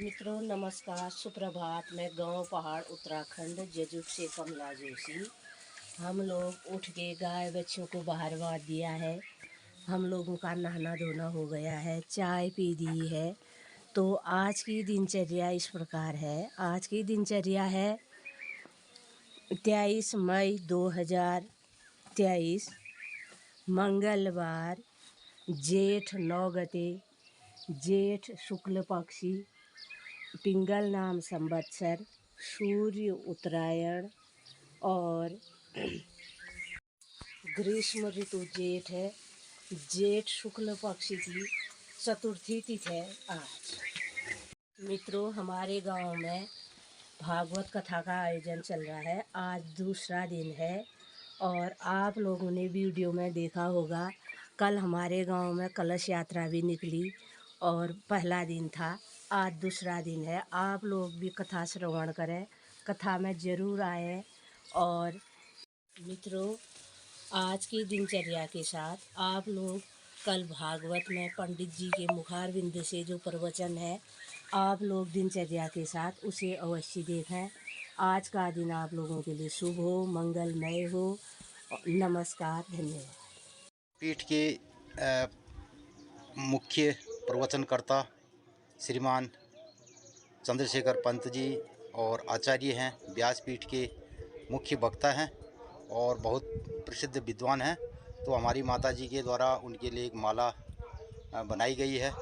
मित्रों नमस्कार, सुप्रभात। मैं गांव पहाड़ उत्तराखंड जजुट से कमला जोशी। हम लोग उठ के गाय बच्चों को बाहर बांध दिया है। हम लोगों का नहाना धोना हो गया है, चाय पी दी है। तो आज की दिनचर्या इस प्रकार है। आज की दिनचर्या है 23 मई 2023 मंगलवार, जेठ 9 गते, जेठ शुक्ल पक्षी, पिंगल नाम संवत्सर, सूर्य उत्तरायण और ग्रीष्म ऋतु जेठ है। जेठ शुक्ल पक्षी की चतुर्थी तिथि है आज। मित्रों, हमारे गांव में भागवत कथा का आयोजन चल रहा है। आज दूसरा दिन है और आप लोगों ने वीडियो में देखा होगा, कल हमारे गांव में कलश यात्रा भी निकली और पहला दिन था। आज दूसरा दिन है। आप लोग भी कथा श्रवण करें, कथा में ज़रूर आए। और मित्रों, आज की दिनचर्या के साथ आप लोग कल भागवत में पंडित जी के मुखारविंद से जो प्रवचन है, आप लोग दिनचर्या के साथ उसे अवश्य देखें। आज का दिन आप लोगों के लिए शुभ हो, मंगलमय हो। नमस्कार, धन्यवाद। पीठ के मुख्य प्रवचनकर्ता श्रीमान चंद्रशेखर पंत जी और आचार्य हैं, व्यासपीठ के मुख्य वक्ता हैं और बहुत प्रसिद्ध विद्वान हैं। तो हमारी माता जी के द्वारा उनके लिए एक माला बनाई गई है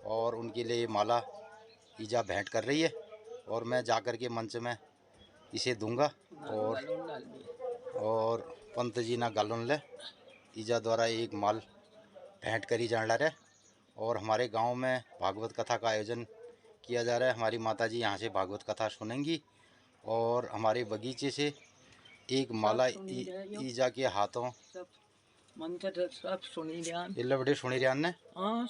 और उनके लिए माला ईजा भेंट कर रही है और मैं जाकर के मंच में इसे दूंगा। और पंत जी ना गालन ले ईजा द्वारा एक माल भेंट करी जान रहा है। और हमारे गांव में भागवत कथा का आयोजन किया जा रहा है। हमारी माता जी यहाँ से भागवत कथा सुनेंगी और हमारे बगीचे से एक माला ईजा के हाथों सब सुनी रियान इल्ले बड़े सुनी रियान ने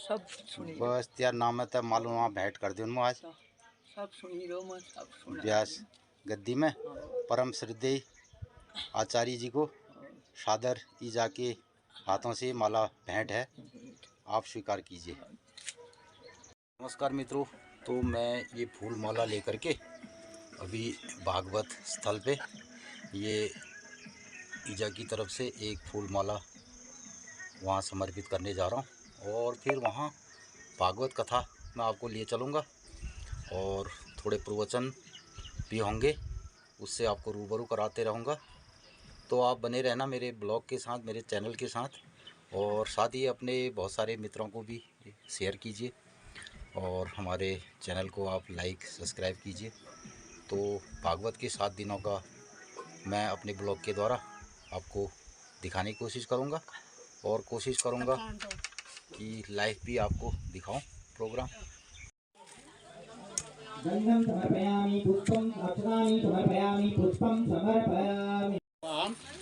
सब सुनी बस त्यार नाम है तब मालूम वहाँ भेंट कर दे उनमें आज सब सुनी रो मैं सब सुना व्यास गद्दी में परम श्रद्धेय आचार्य जी को सादर ईजा के हाथों से माला भेंट है, आप स्वीकार कीजिए। नमस्कार मित्रों, तो मैं ये फूल माला लेकर के अभी भागवत स्थल पे ये ईजा की तरफ से एक फूल माला वहाँ समर्पित करने जा रहा हूँ और फिर वहाँ भागवत कथा मैं आपको लिए चलूँगा और थोड़े प्रवचन भी होंगे, उससे आपको रूबरू कराते रहूँगा। तो आप बने रहना मेरे ब्लॉग के साथ, मेरे चैनल के साथ, और साथ ही अपने बहुत सारे मित्रों को भी शेयर कीजिए और हमारे चैनल को आप लाइक सब्सक्राइब कीजिए। तो भागवत के 7 दिनों का मैं अपने ब्लॉग के द्वारा आपको दिखाने की कोशिश करूँगा और कोशिश करूँगा कि लाइव भी आपको दिखाऊं प्रोग्राम। गंधं समर्पयामि पुष्पं अर्चनानि समर्पयामि पुष्पं समर्पयामि।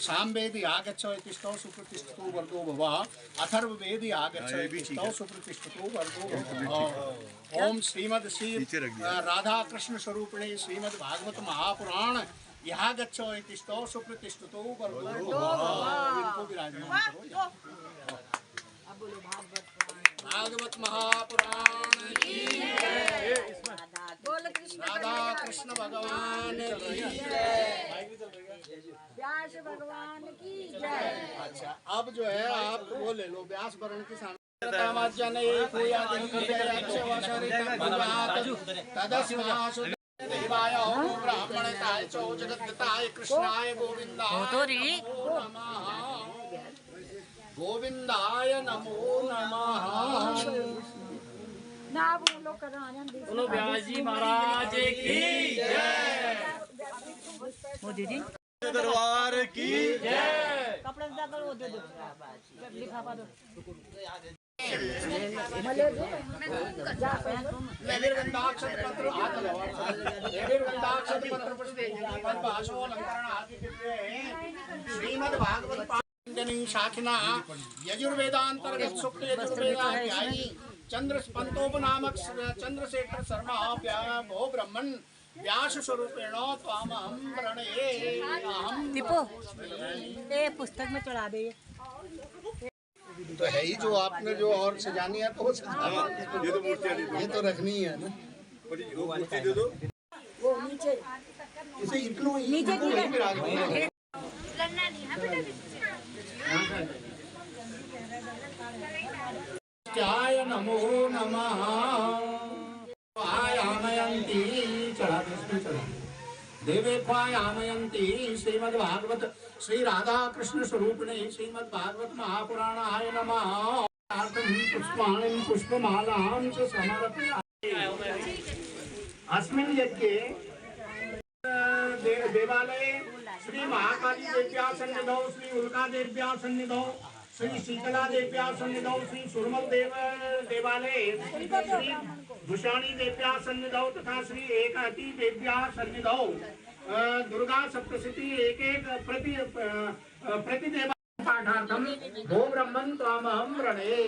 सामवेदी आगच्छ इति स्तौ सुप्रतिष्ठितो वर्गो भवः। अथर्ववेदी आगच्छ इति स्तौ सुप्रतिष्ठितो वर्गो भवः। ओम श्रीमद् श्री राधा कृष्ण स्वरूपिणे श्रीमद् भागवत महापुराण यहाँ गच्छ इति स्तौ सुप्रतिष्ठितो वर्गो भवः। इनको विराजमान करो। भागवत महापुराण की जय। राधा कृष्ण भगवान की जय। व्यास भगवान की जय। अच्छा, अब जो है आप वो ले लो व्यास वर्ण की सामने ब्राह्मणताय जगद्गताय कृष्णाय गोविंदाय गोविंदाय नमो नमः। ना बोलो कराना बोलो व्यास जी महाराज की जय। वो दीदी दरबार की जय। कपड़ा दाखल वो दे दो, लिफाफा दो। श्रीमद् भागवत शाखिना यजुर्वेदांतर्गत शुक्ल यजुर्वेदाध्यायी चंद्रस्पंतोपनामक चंद्रशेखर शर्मा भो ब्रह्मण व्यास स्वरूपेण त्वामहं प्रणये। दीपो ये पुस्तक में चढ़ा दे। तो है ही जो आपने जो और सजानी है तो ये तो रखनी है ना। इसे इतना नीचे इनको वहीं मिला दो। त्याय नमो नमः आयामयन्ती चढ़ा इसमें चढ़ा देवे ख्वायामयन्ती श्रीमद्भागवत श्री राधा कृष्ण स्वरूपिणे श्रीमद्भागवत महापुराणाय नमः पुष्पाणि पुष्पमालां च समर्पयामि। अस्मिन् यज्ञे देवालये श्री महाकाली देव्याः सन्निधौ श्री उल्का देव्याः सन्निधौ श्री शीतला देव्याः सन्निधौ श्री सुरमल देवालये श्री भूषाणी देव्याः सन्निधौ तथा श्री एकाकी देव्याः सन्निधौ दुर्गा सप्तशती एक प्रतिदेवा पाठार्थम भो ब्रह्मन् त्वामहं रणे।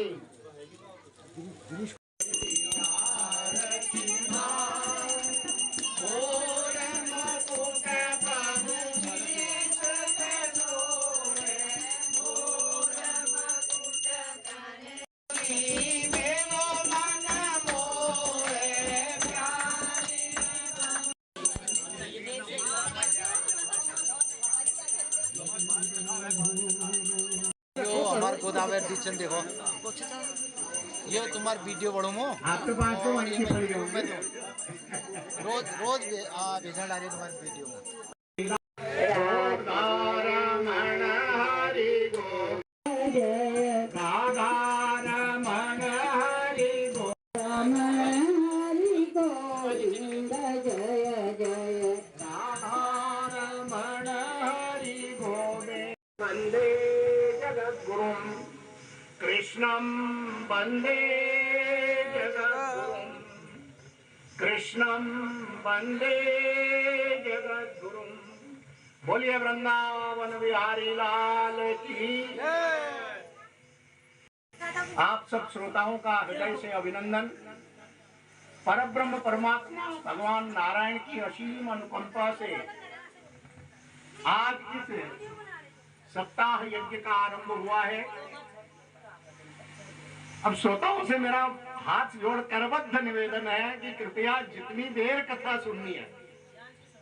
हमारे गोदावरी दीचन देखो ये तुम्हार वीडियो बढ़ो मो आपके पास तो अच्छी पड़ी होगी। रोज रोज भेजा डाली तुम्हारी वीडियो में। वंदे जगद्गुरुं कृष्णं वंदे जगद्गुरुं कृष्णं वंदे जगद्गुरुं। बोलिए वृंदावन बिहारी लाल की। आप सब श्रोताओं का हृदय से अभिनंदन। परब्रह्म परमात्मा भगवान नारायण की असीम अनुकंपा से आज इस सप्ताह यज्ञ का आरंभ हुआ है। अब श्रोताओं से मेरा हाथ जोड़ करबद्ध निवेदन है कि कृपया जितनी देर कथा सुननी है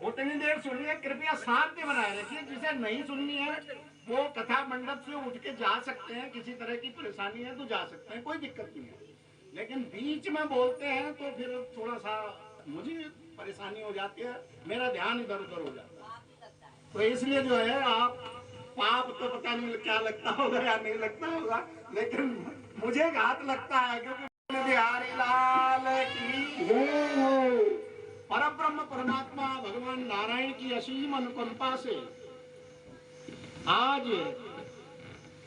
उतनी देर सुनिए। कृपया शांति बनाए रखिए। जिसे नहीं सुननी है वो कथा मंडप से उठ के जा सकते हैं। किसी तरह की परेशानी है तो जा सकते हैं, कोई दिक्कत नहीं है। लेकिन बीच में बोलते हैं तो फिर थोड़ा सा मुझे परेशानी हो जाती है, मेरा ध्यान इधर उधर हो जाता है। तो इसलिए जो है आप पाप तो पता नहीं क्या लगता होगा या नहीं लगता होगा, लेकिन मुझे घात लगता है क्योंकि बिहारी लाल की परब्रह्म परमात्मा भगवान नारायण की असीम अनुकंपा से आज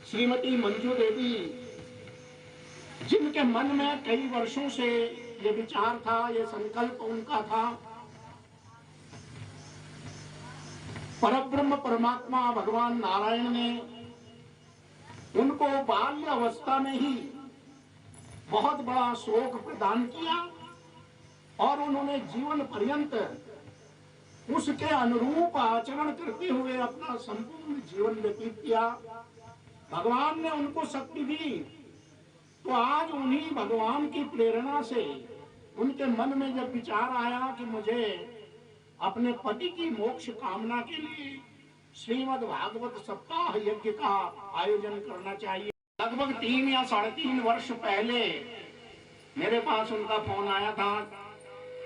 श्रीमती मंजू देवी, जिनके मन में कई वर्षों से ये विचार था, ये संकल्प उनका था, परब्रह्म परमात्मा भगवान नारायण ने उनको बाल्य अवस्था में ही बहुत बड़ा शोक प्रदान किया और उन्होंने जीवन पर्यंत उसके अनुरूप आचरण करते हुए अपना संपूर्ण जीवन व्यतीत किया। भगवान ने उनको शक्ति दी तो आज उन्हीं भगवान की प्रेरणा से उनके मन में जब विचार आया कि मुझे अपने पति की मोक्ष कामना के लिए श्रीमद् भागवत सप्ताह यज्ञ का आयोजन करना चाहिए। लगभग 3 या 3.5 वर्ष पहले मेरे पास उनका फोन आया था।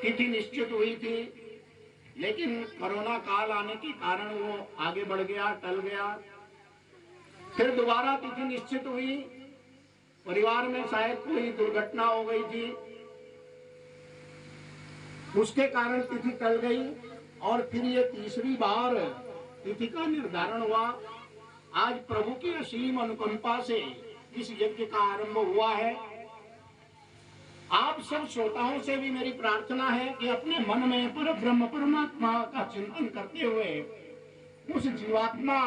तिथि निश्चित हुई थी, लेकिन कोरोना काल आने के कारण वो आगे बढ़ गया, टल गया। फिर दोबारा तिथि निश्चित हुई, परिवार में शायद कोई दुर्घटना हो गई थी, उसके कारण तिथि टल गई और फिर ये तीसरी बार तिथि का निर्धारण हुआ। आज प्रभु की असीम अनुकंपा से इस यज्ञ का आरंभ हुआ है। आप सब श्रोताओं से भी मेरी प्रार्थना है कि अपने मन में परब्रह्म परमात्मा का चिंतन करते हुए उस जीवात्मा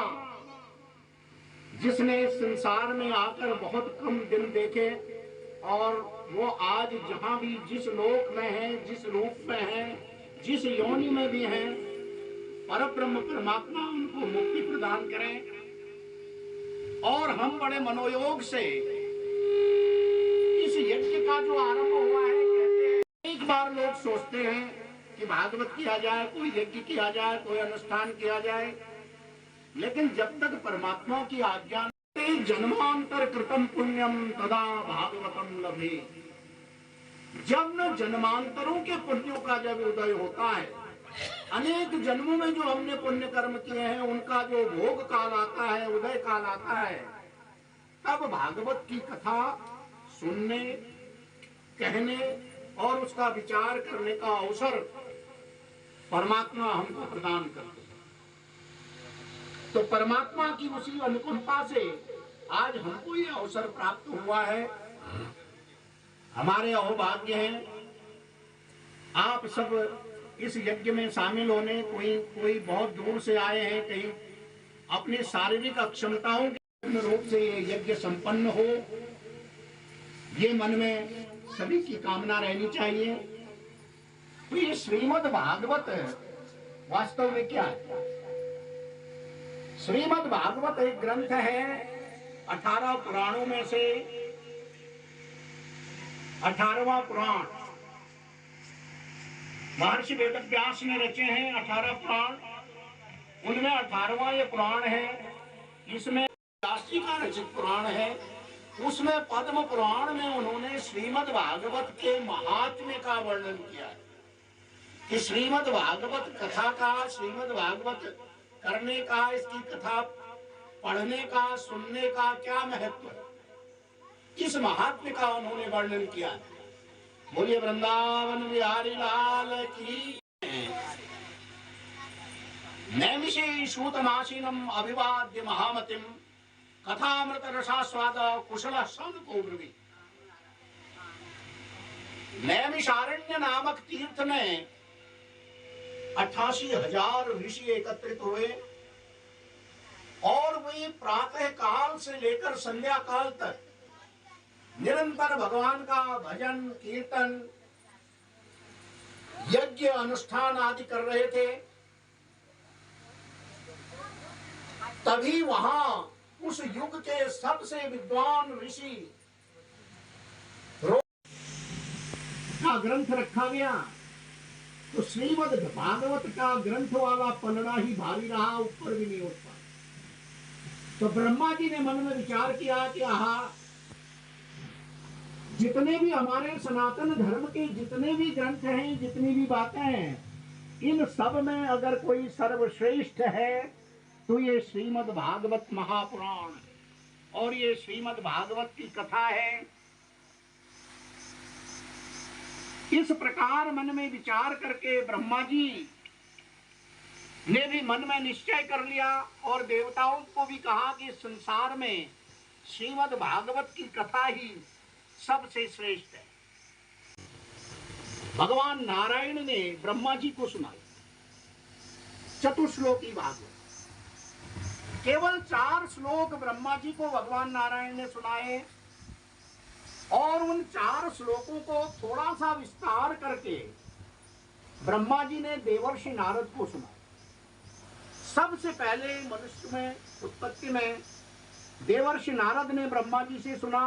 जिसने संसार में आकर बहुत कम दिन देखे और वो आज जहां भी जिस लोक में है, जिस रूप में है, जिस योनि में भी है, परब्रह्म परमात्मा उनको मुक्ति प्रदान करें। और हम बड़े मनोयोग से इस यज्ञ का जो आरंभ हुआ है, कहते हैं एक बार लोग सोचते हैं कि भागवत किया जाए, कोई यज्ञ किया जाए, कोई अनुष्ठान किया जाए, लेकिन जब तक परमात्मा की आज्ञा नहीं, जन्मांतर कृतम पुण्यम तदा भागवतम लभे। जब न जन्मांतरों के पुण्यों का जब उदय होता है, अनेक जन्मों में जो हमने पुण्य कर्म किए हैं उनका जो भोग काल आता है, उदय काल आता है, तब भागवत की कथा सुनने, कहने और उसका विचार करने का अवसर परमात्मा हमको प्रदान करते हैं। तो परमात्मा की उसी अनुकंपा से आज हमको ये अवसर प्राप्त हुआ है। हमारे अहोभाग्य हैं आप सब इस यज्ञ में शामिल होने। कोई बहुत दूर से आए हैं, कहीं अपनी शारीरिक अक्षमताओं के रूप से ये यज्ञ संपन्न हो, ये मन में सभी की कामना रहनी चाहिए। तो ये श्रीमद् भागवत वास्तव में क्या है? श्रीमद् भागवत एक ग्रंथ है, 18 पुराणों में से 18वां पुराण महर्षि वेदव्यास ने रचे हैं। 18 पुराण, उनमें 18वां ये पुराण है। इसमें व्यास जी का रचित पुराण है। उसमें पद्म पुराण में उन्होंने श्रीमद् भागवत के महात्म्य का वर्णन किया है कि श्रीमद् भागवत कथा का, श्रीमद् भागवत करने का, इसकी कथा पढ़ने का, सुनने का क्या महत्व है, इस महात्म्य का उन्होंने वर्णन किया है। बोलिए वृंदावन बिहारी लाल की। नैमिषे सूतमासीनम अभिवाद्य महामतिम कथामृत रसास्वाद कुशल को ब्रवी। नैमिषारण्य नामक तीर्थ में 88,000 ऋषि एकत्रित हुए और वे प्रातः काल से लेकर संध्या काल तक निरंतर भगवान का भजन, कीर्तन, यज्ञ, अनुष्ठान आदि कर रहे थे। तभी वहां उस युग के सबसे विद्वान ऋषि का ग्रंथ रखा गया। तो श्रीमद् भागवत का ग्रंथ वाला पलड़ा ही भारी रहा, ऊपर भी नहीं उठ पाया। तो ब्रह्मा जी ने मन में विचार किया कि आहा, जितने भी हमारे सनातन धर्म के जितने भी ग्रंथ हैं, जितनी भी बातें हैं, इन सब में अगर कोई सर्वश्रेष्ठ है तो ये श्रीमद् भागवत महापुराण और ये श्रीमद् भागवत की कथा है। इस प्रकार मन में विचार करके ब्रह्मा जी ने भी मन में निश्चय कर लिया और देवताओं को भी कहा कि संसार में श्रीमद् भागवत की कथा ही सबसे श्रेष्ठ है। भगवान नारायण ने ब्रह्मा जी को सुनाई चतुश्लोकी भागवत। केवल 4 श्लोक ब्रह्मा जी को भगवान नारायण ने सुनाए और उन 4 श्लोकों को थोड़ा सा विस्तार करके ब्रह्मा जी ने देवर्षि नारद को सुनाया। सबसे पहले मनुष्य में उत्पत्ति में देवर्षि नारद ने ब्रह्मा जी से सुना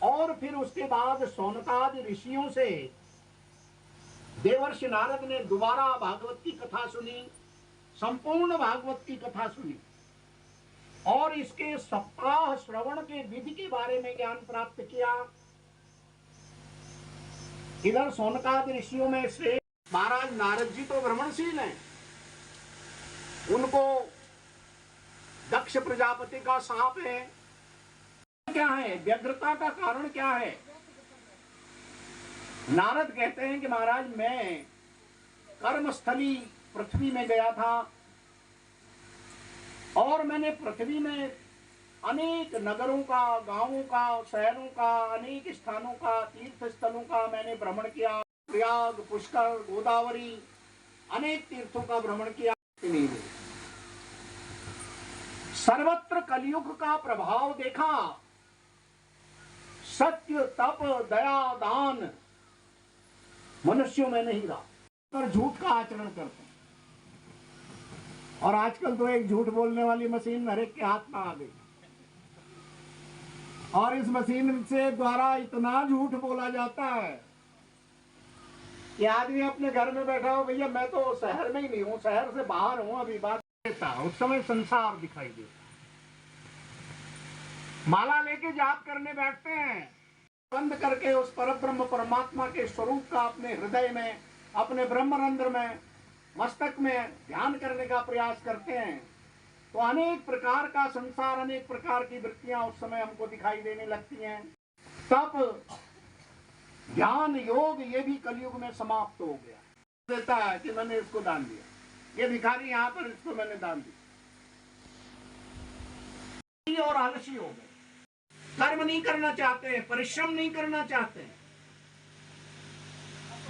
और फिर उसके बाद सौनकादि ऋषियों से देवर्षि नारद ने दोबारा भागवत की कथा सुनी, संपूर्ण भागवत की कथा सुनी और इसके सप्ताह श्रवण के विधि के बारे में ज्ञान प्राप्त किया। इधर सौनकादि ऋषियों में से महाराज नारद जी तो भ्रमणशील हैं, उनको दक्ष प्रजापति का शाप है। क्या है व्यग्रता का कारण क्या है? नारद कहते हैं कि महाराज मैं कर्मस्थली पृथ्वी में गया था और मैंने पृथ्वी में अनेक नगरों का, गांवों का, शहरों का, अनेक स्थानों का, तीर्थ स्थलों का मैंने भ्रमण किया। प्रयाग, पुष्कर, गोदावरी, अनेक तीर्थों का भ्रमण किया। सर्वत्र कलयुग का प्रभाव देखा। सत्य, तप, दया, दान मनुष्यों में नहीं रहा, पर झूठ का आचरण करते हैं। और आजकल तो एक झूठ बोलने वाली मशीन हर एक के हाथ में आ गई और इस मशीन से द्वारा इतना झूठ बोला जाता है कि आदमी अपने घर में बैठा हो, भैया मैं तो शहर में ही नहीं हूँ, शहर से बाहर हूँ, अभी बात देता उस समय संसार दिखाई देता। माला लेके जाप करने बैठते हैं, बंद करके उस परब्रह्म परमात्मा के स्वरूप का अपने हृदय में, अपने ब्रह्मरंध्र में, मस्तक में ध्यान करने का प्रयास करते हैं, तो अनेक प्रकार का संसार, अनेक प्रकार की वृत्तियां उस समय हमको दिखाई देने लगती हैं। तब ध्यान योग ये भी कलयुग में समाप्त हो गया। देता है कि मैंने इसको दान दिया, ये भिखारी यहाँ पर, इसको मैंने दान दिया। और आलसी हो गए, कर्म नहीं करना चाहते हैं, परिश्रम नहीं करना चाहते हैं,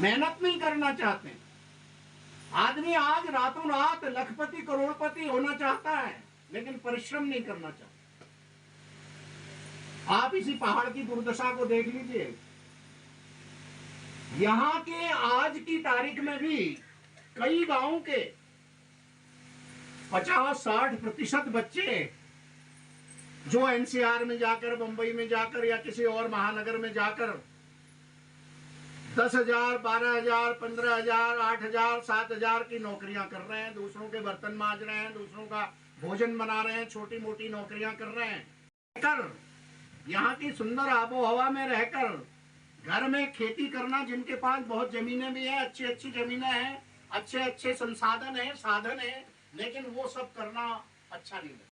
मेहनत नहीं करना चाहते हैं। आदमी आज रातों रात लखपति करोड़पति होना चाहता है, लेकिन परिश्रम नहीं करना चाहता। आप इसी पहाड़ की दुर्दशा को देख लीजिए। यहाँ के आज की तारीख में भी कई गांवों के 50-60% बच्चे जो एनसीआर में जाकर, बंबई में जाकर या किसी और महानगर में जाकर 10,000, 12,000, 15,000, 8,000, 7,000 की नौकरियां कर रहे हैं, दूसरों के बर्तन मांज रहे हैं, दूसरों का भोजन बना रहे हैं, छोटी मोटी नौकरियां कर रहे हैं। कर यहाँ की सुंदर आबो हवा में रहकर घर में खेती करना, जिनके पास बहुत जमीनें भी है, अच्छी अच्छी जमीनें हैं, अच्छे अच्छे संसाधन है, साधन है, लेकिन वो सब करना अच्छा नहीं लगता।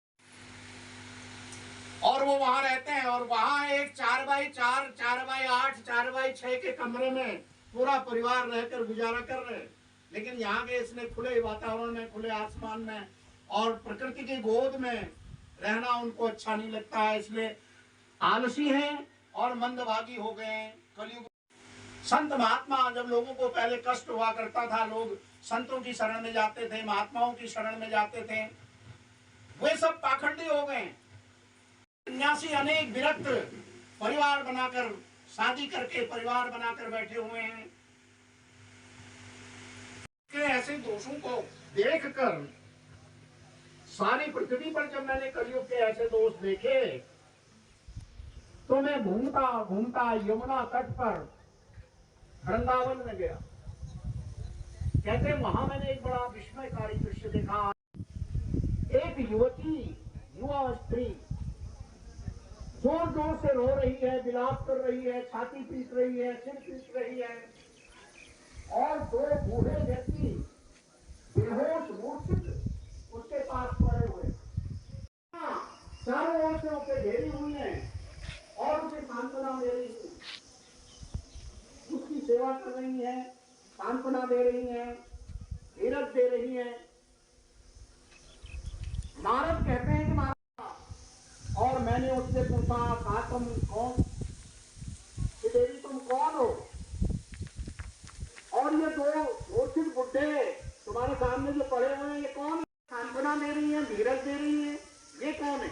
और वो वहां रहते हैं, और वहां एक 4x4, 4x8, 4x6 के कमरे में पूरा परिवार रहकर गुजारा कर रहे हैं। लेकिन यहाँ के इसने खुले वातावरण में, खुले आसमान में और प्रकृति की गोद में रहना उनको अच्छा नहीं लगता है, इसलिए आलसी हैं और मंदभागी हो गए हैं। कलयुग संत महात्मा, जब लोगों को पहले कष्ट हुआ करता था, लोग संतों की शरण में जाते थे, महात्माओं की शरण में जाते थे, वे सब पाखंडी हो गए। सन्यासी अनेक विरक्त परिवार बनाकर, शादी करके परिवार बनाकर बैठे हुए हैं। के ऐसे दोषों को देखकर सारी पृथ्वी पर जब मैंने कलयुग के ऐसे दोष देखे, तो मैं घूमता घूमता यमुना तट पर वृंदावन में गया। कहते वहां मैंने एक बड़ा विस्मयकारी दृश्य देखा। एक युवती, युवा स्त्री जोर जोर से रो रही है, विलाप कर रही है, छाती पीट रही है, सिर पीट रही है, और दो बूढ़े व्यक्ति बेहोश मूर्छित उसके पास पड़े हुए, चारों ओर से उसे घेरी हुई है और उसे सांत्वना दे रही है, उसकी सेवा कर रही है, सांत्वना दे रही है, धीरज दे रही है। नारद कहते हैं कि महाराज, और मैंने उससे पूछा, कहा तुम कौन, कि देवी तुम कौन हो? और ये दो मूर्छित बुड्ढे तुम्हारे सामने जो पड़े हुए हैं, ये कौन है? सांत्वना दे रही है, धीरज दे रही है, ये कौन है?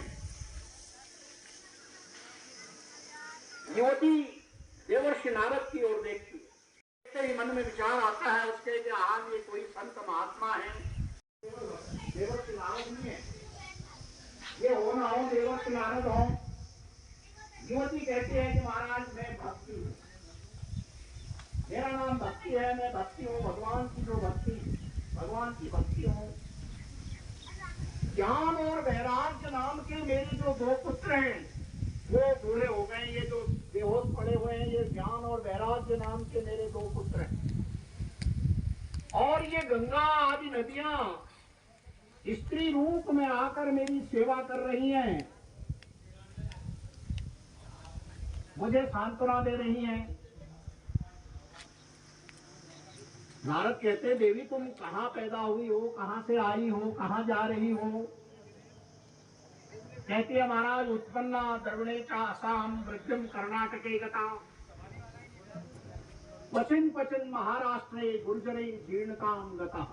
युवती देवर्षि नारद की ओर देखती, देखते ही मन में विचार आता है उसके कि आज ये कोई संत महात्मा है, देवर्षि नारद नहीं है, ये हो ना हो देवर्षि नारद हो। युवती कहती है कि महाराज मैं भक्ति हूँ, मेरा नाम भक्ति है, मैं भक्ति हूँ, भगवान की जो भक्ति, भगवान की भक्ति हूँ। ज्ञान और वैराग्य नाम के मेरे जो दो पुत्र हैं वो बूढ़े हो गए, ये जो बेहोश पड़े हुए हैं, ये ज्ञान और वैराग्य नाम के मेरे दो पुत्र हैं। और ये गंगा आदि नदियां स्त्री रूप में आकर मेरी सेवा कर रही हैं, मुझे सांत्वना दे रही हैं। नारद कहते, देवी तुम कहाँ पैदा हुई हो, कहाँ से आई हो, कहाँ जा रही हो? कहती है महाराज, उत्पन्ना द्रविणे च असम वृद्धिम कर्नाटके गता, पचिन पचिन महाराष्ट्रे गुर्जरे जीर्णकाम गता।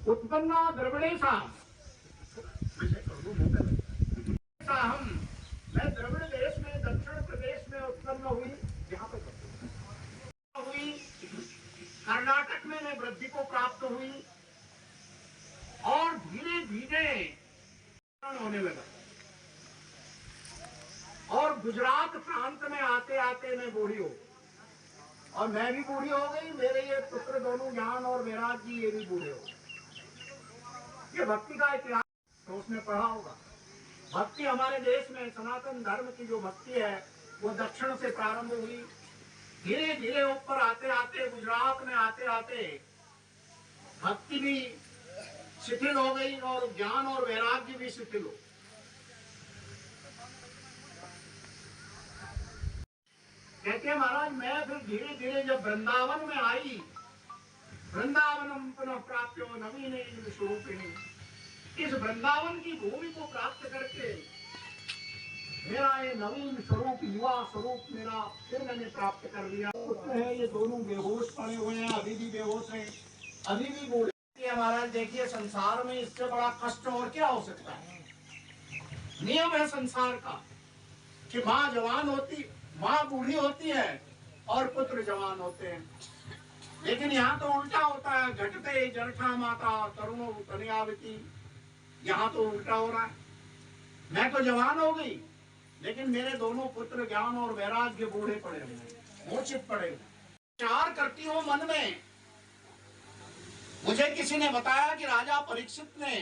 उत्पन्ना द्रविणे सा, मैं द्रविड़ देश में, दक्षिण प्रदेश में उत्पन्न हुई, यहाँ पे हुई, कर्नाटक में मैं वृद्धि को प्राप्त हुई, और धीरे धीरे होने लगा, और गुजरात प्रांत में आते आते मैं बूढ़ी हो, और मैं भी बूढ़ी हो गई, मेरे ये पुत्र दोनों ज्ञान और वैराग जी ये भी बूढ़े हो गए। ये भक्ति का इतिहास तो उसने पढ़ा होगा। भक्ति हमारे देश में सनातन धर्म की जो भक्ति है वो दक्षिण से प्रारंभ हुई, धीरे धीरे ऊपर आते आते गुजरात में आते आते भक्ति भी शिथिल हो गई और ज्ञान और वैराग्य भी शिथिल हो। कहते हैं महाराज मैं फिर धीरे धीरे जब वृंदावन में आई, वृंदावनम पुनः प्राप्यो नवीन स्वरूपिणी, इस वृंदावन की भूमि को प्राप्त करके मेरा ये नवीन स्वरूप युवा स्वरूप मेरा फिर मैंने प्राप्त कर लिया। पुत्र है ये दोनों बेहोश पड़े हुए हैं, अभी भी बेहोश हैं, अभी भी बूढ़े। महाराज देखिए संसार में इससे बड़ा कष्ट और क्या हो सकता है। नियम है संसार का कि माँ जवान होती, माँ बूढ़ी होती है और पुत्र जवान होते हैं, लेकिन यहाँ तो उल्टा होता है। घटते जरठा माता तरुणों तनयावती, यहाँ तो उल्टा हो रहा है। मैं तो जवान हो गई लेकिन मेरे दोनों पुत्र ज्ञान और वैराग्य बूढ़े पड़े हुए, मूर्छित पड़े हुए। विचार करती हूँ मन में, मुझे किसी ने बताया कि राजा परीक्षित ने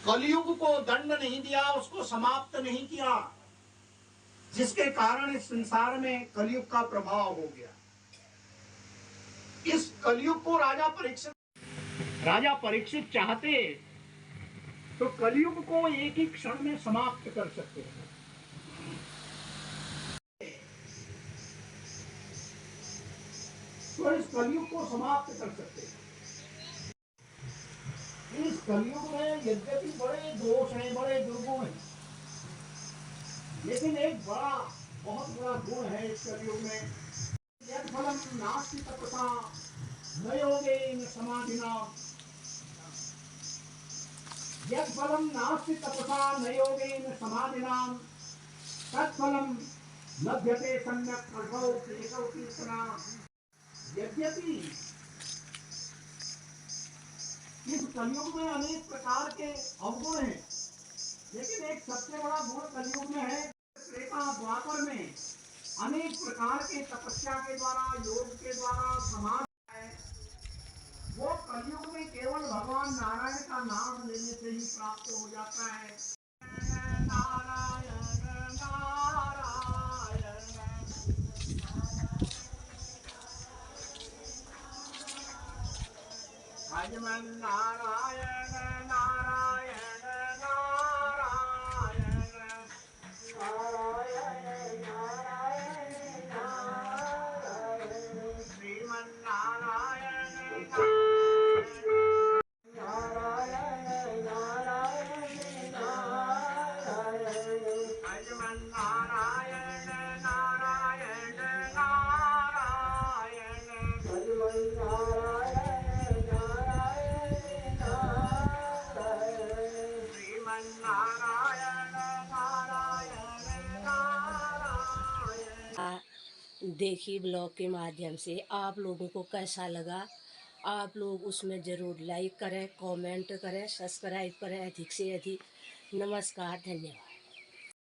कलयुग को दंड नहीं दिया, उसको समाप्त नहीं किया, जिसके कारण इस संसार में कलयुग का प्रभाव हो गया। इस कलयुग को राजा परीक्षित चाहते तो कलयुग को एक ही क्षण में समाप्त कर सकते हैं। तो इस कलयुग को समाप्त कर सकते हैं। इस कलयुग में यद्यपि बड़े दोष हैं, बड़े दुर्गुण हैं, लेकिन एक बड़ा बहुत बड़ा गुण है इस कलयुग में। यद फलम नास्ति तपसा न योगेन समाधिना, यद फलम नास्ति तपसा न योगेन समाधिना तत्फलम लभ्यते सम्यक् प्रभौ केशव कीर्तना। यद्यपि इस कलयुग में अनेक प्रकार के अवगुण हैं, लेकिन एक सबसे बड़ा गुण कलयुग में है। त्रेता द्वापर में अनेक प्रकार के तपस्या के द्वारा, योग के द्वारा समाधि है, वो कलयुग में केवल भगवान नारायण का नाम लेने से ही प्राप्त हो जाता है। नारायण नारायण भजमन नारायण नारायण नारायण नारायण नारायण नारायण श्रीमन नारायण नारायण नारायण नारायण भजमन नारायण नारायण नारायण भजमन नारायण देखी ब्लॉग के माध्यम से आप लोगों को कैसा लगा, आप लोग उसमें ज़रूर लाइक करें, कमेंट करें, सब्सक्राइब करें अधिक से अधिक। नमस्कार, धन्यवाद।